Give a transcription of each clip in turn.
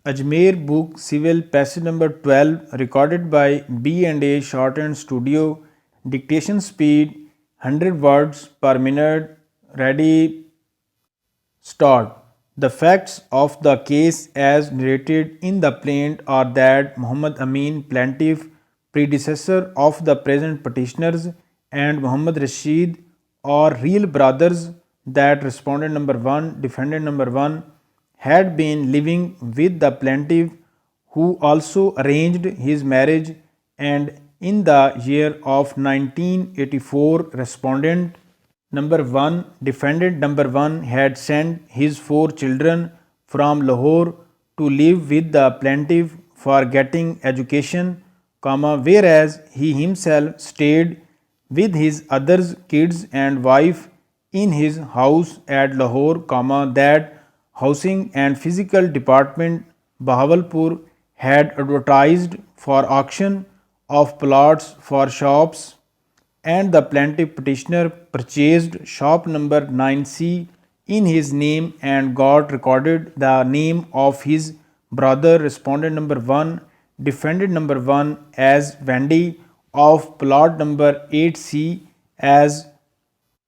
Ajmair book Civil passage number 12 recorded by B&A Shorthand Studio. Dictation speed 100 words per minute. Ready, start. The facts of the case as narrated in the plaint are that Muhammad Amin, plaintiff, predecessor of the present petitioners, and Muhammad Rashid are real brothers, that respondent number 1, defendant number 1, had been living with the plaintiff, who also arranged his marriage, and in the year of 1984, respondent number 1, defendant number 1 had sent his 4 children from Lahore to live with the plaintiff for getting education, whereas he himself stayed with his other kids and wife in his house at Lahore, that Housing and Physical Department Bahawalpur had advertised for auction of plots for shops, and the plaintiff petitioner purchased shop number 9C in his name and got recorded the name of his brother, respondent number 1, defendant number 1, as vendee of plot number 8C as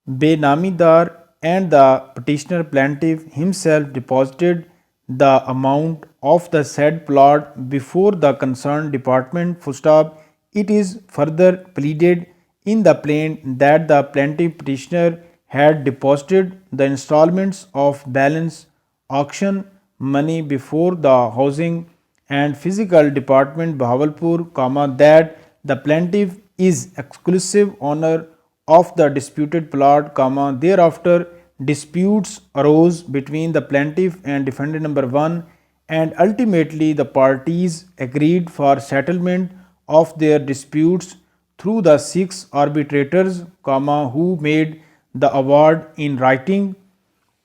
Benamidar, and the petitioner plaintiff himself deposited the amount of the said plot before the concerned department. It is further pleaded in the plaint that the plaintiff petitioner had deposited the installments of balance auction money before the Housing and Physical Department Bahawalpur, that the plaintiff is exclusive owner of the disputed plot, thereafter disputes arose between the plaintiff and defendant number 1, and ultimately the parties agreed for settlement of their disputes through the 6 arbitrators, who made the award in writing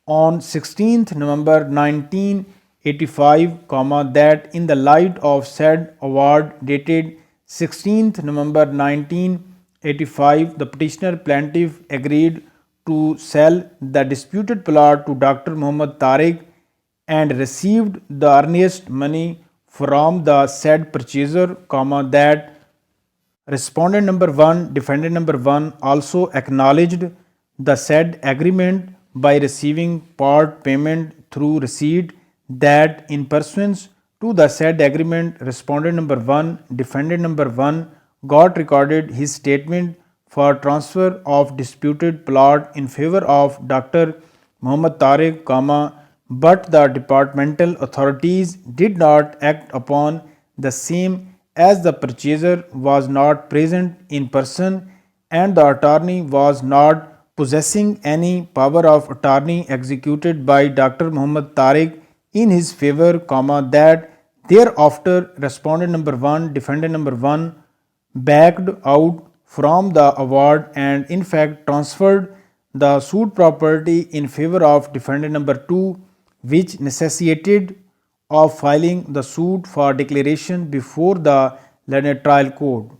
on 16th November 1985, that in the light of said award dated 16th November 1985, the petitioner plaintiff agreed to sell the disputed plot to Dr. Muhammad Tariq and received the earnest money from the said purchaser, that respondent number 1, defendant number 1 also acknowledged the said agreement by receiving part payment through receipt, that in pursuance to the said agreement, respondent number 1, defendant number 1 got recorded his statement for transfer of disputed plot in favor of Dr. Muhammad Tariq, but the departmental authorities did not act upon the same, as the purchaser was not present in person and the attorney was not possessing any power of attorney executed by Dr. Muhammad Tariq in his favor, that thereafter respondent number 1, defendant number 1 backed out from the award and in fact transferred the suit property in favor of defendant number 2, which necessitated of filing the suit for declaration before the Learned Trial Court.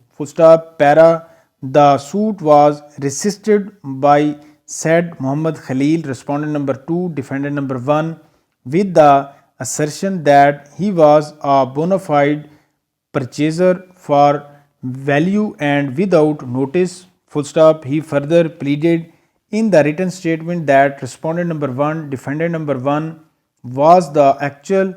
Para. The suit was resisted by said Muhammad Khalil, respondent number 2, defendant number 1, with the assertion that he was a bona fide purchaser for value and without notice. He further pleaded in the written statement that respondent number 1, defendant number 1 was the actual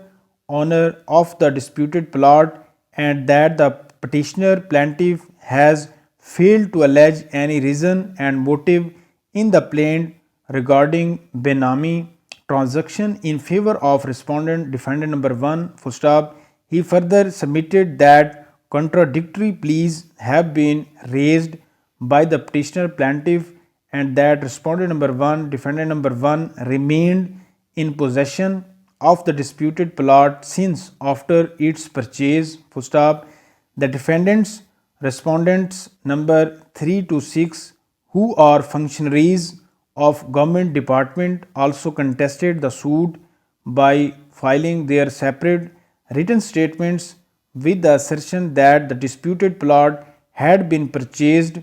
owner of the disputed plot, and that the petitioner plaintiff has failed to allege any reason and motive in the plaint regarding Benami transaction in favor of respondent defendant number 1. He further submitted that contradictory pleas have been raised by the petitioner plaintiff and that respondent number 1, defendant number 1 remained in possession of the disputed plot since after its purchase. The defendants, respondents number 3 to 6, who are functionaries of government department, also contested the suit by filing their separate written statements with the assertion that the disputed plot had been purchased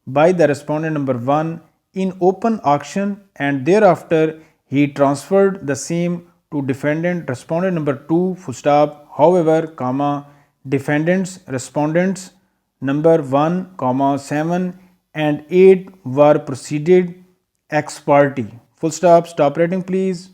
by the respondent number 1 in open auction and thereafter he transferred the same to defendant respondent number 2 full stop. However, comma, defendants respondents number 1 comma 7 and 8 were proceeded ex parte full stop. Stop writing please.